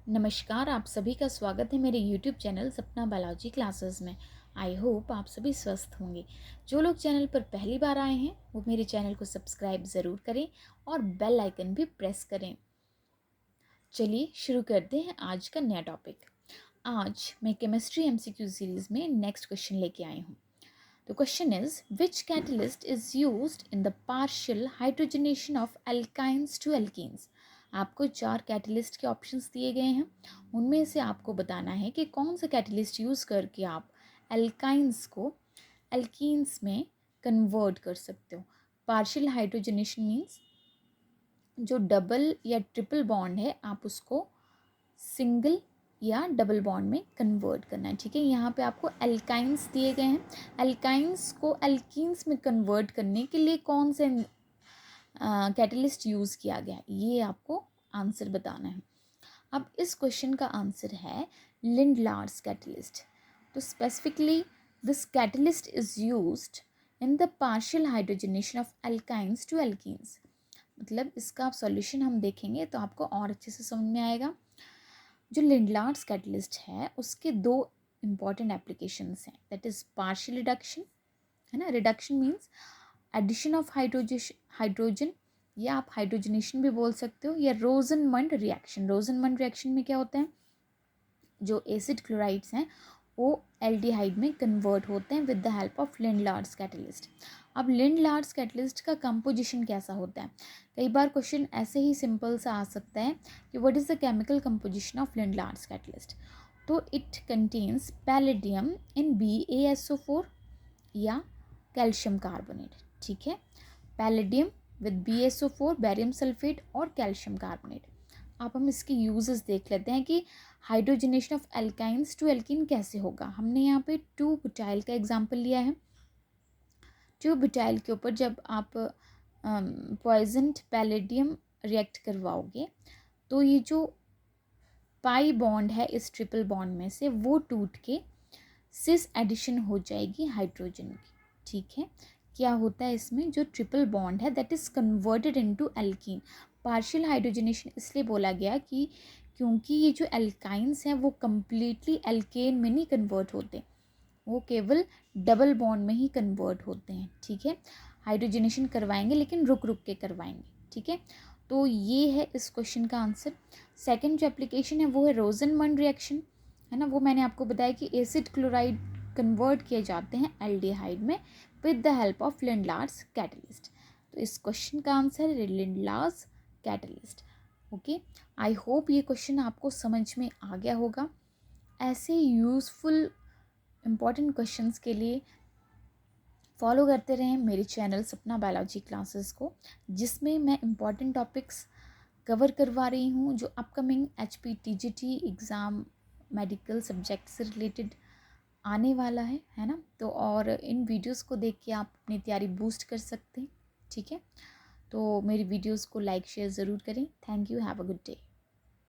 नमस्कार, आप सभी का स्वागत है मेरे YouTube चैनल सपना बायोलॉजी क्लासेस में। आई होप आप सभी स्वस्थ होंगे। जो लोग चैनल पर पहली बार आए हैं वो मेरे चैनल को सब्सक्राइब ज़रूर करें और बेल आइकन भी प्रेस करें। चलिए शुरू करते हैं आज का नया टॉपिक। आज मैं केमिस्ट्री MCQ सीरीज़ में नेक्स्ट क्वेश्चन लेके आई हूँ। The question is, which catalyst is used in the partial hydrogenation of alkynes to alkenes? आपको 4 कैटलिस्ट के ऑप्शंस दिए गए हैं। उनमें से आपको बताना है कि कौन सा कैटलिस्ट यूज़ करके आप एल्काइंस को एल्कीन्स में कन्वर्ट कर सकते हो। पार्शियल हाइड्रोजनेशन मीन्स जो डबल या ट्रिपल बॉन्ड है आप उसको सिंगल या डबल बॉन्ड में कन्वर्ट करना है। ठीक है, यहाँ पे आपको एल्काइंस दिए गए हैं। एल्काइंस को एल्कीन्स में कन्वर्ट करने के लिए कौन से कैटलिस्ट यूज़ किया गया है, ये आपको आंसर बताना है। अब इस क्वेश्चन का आंसर है लिंडलार्स कैटलिस्ट। तो specifically this catalyst is used in the partial hydrogenation of alkynes to alkenes. मतलब इसका आप सॉल्यूशन हम देखेंगे तो आपको और अच्छे से समझ में आएगा। जो लिंडलार्स कैटलिस्ट है उसके 2 इम्पॉर्टेंट एप्लीकेशंस हैं, दैट इज पार्शियल रिडक्शन, है ना। Reduction means addition of hydrogen या आप हाइड्रोजनेशन भी बोल सकते हो, या रोजनमंड रिएक्शन। रोजनमंड रिएक्शन में क्या होता है, जो एसिड क्लोराइड्स हैं वो एल्डिहाइड में कन्वर्ट होते हैं with the help of Lindlar's catalyst. अब लिंडलार्स कैटलिस्ट का कंपोजिशन कैसा होता है, कई बार क्वेश्चन ऐसे ही सिंपल सा आ सकता है कि what is the chemical composition of Lindlar's catalyst. तो it contains palladium in BaSO4 या कैल्शियम कार्बोनेट। ठीक है, palladium with BaSO4, barium sulphate और कैल्शियम कार्बोनेट। अब हम इसके यूजेस देख लेते हैं कि hydrogenation of alkynes to alkene कैसे होगा। हमने यहाँ पे 2-बुटाइल का एग्जांपल लिया है। 2-बुटाइल के ऊपर जब आप पॉइजनड पैलेडियम रिएक्ट करवाओगे तो ये जो पाई बॉन्ड है इस ट्रिपल बॉन्ड में से वो टूट के सिस एडिशन हो जाएगी हाइड्रोजन की। ठीक है, क्या होता है इसमें, जो ट्रिपल बॉन्ड है that is converted into alkene. Partial hydrogenation इसलिए बोला गया कि क्योंकि ये जो एल्काइंस हैं वो कम्प्लीटली एल्केन में नहीं कन्वर्ट होते, वो केवल डबल बॉन्ड में ही कन्वर्ट होते हैं। ठीक है, हाइड्रोजनेशन करवाएंगे लेकिन रुक रुक के करवाएंगे। ठीक है, तो ये है इस क्वेश्चन का आंसर। सेकंड जो एप्लीकेशन है वो है रोजनमंड रिएक्शन, है ना। वो मैंने आपको बताया कि एसिड क्लोराइड कन्वर्ट किए जाते हैं एल्डिहाइड में with the help of Lindlar's catalyst. तो इस क्वेश्चन का आंसर है Lindlar's catalyst. Okay, I hope ये क्वेश्चन आपको समझ में आ गया होगा। ऐसे यूज़फुल इम्पॉर्टेंट क्वेश्चंस के लिए फॉलो करते रहें मेरे चैनल सपना बायोलॉजी क्लासेस को, जिसमें मैं इम्पॉर्टेंट टॉपिक्स कवर करवा रही हूँ जो upcoming HPTGT exam medical subject से रिलेटेड आने वाला है ना। तो और इन वीडियोस को देख के आप अपनी तैयारी बूस्ट कर सकते हैं। ठीक है, तो मेरी वीडियोस को लाइक शेयर ज़रूर करें। Thank you, have a good day.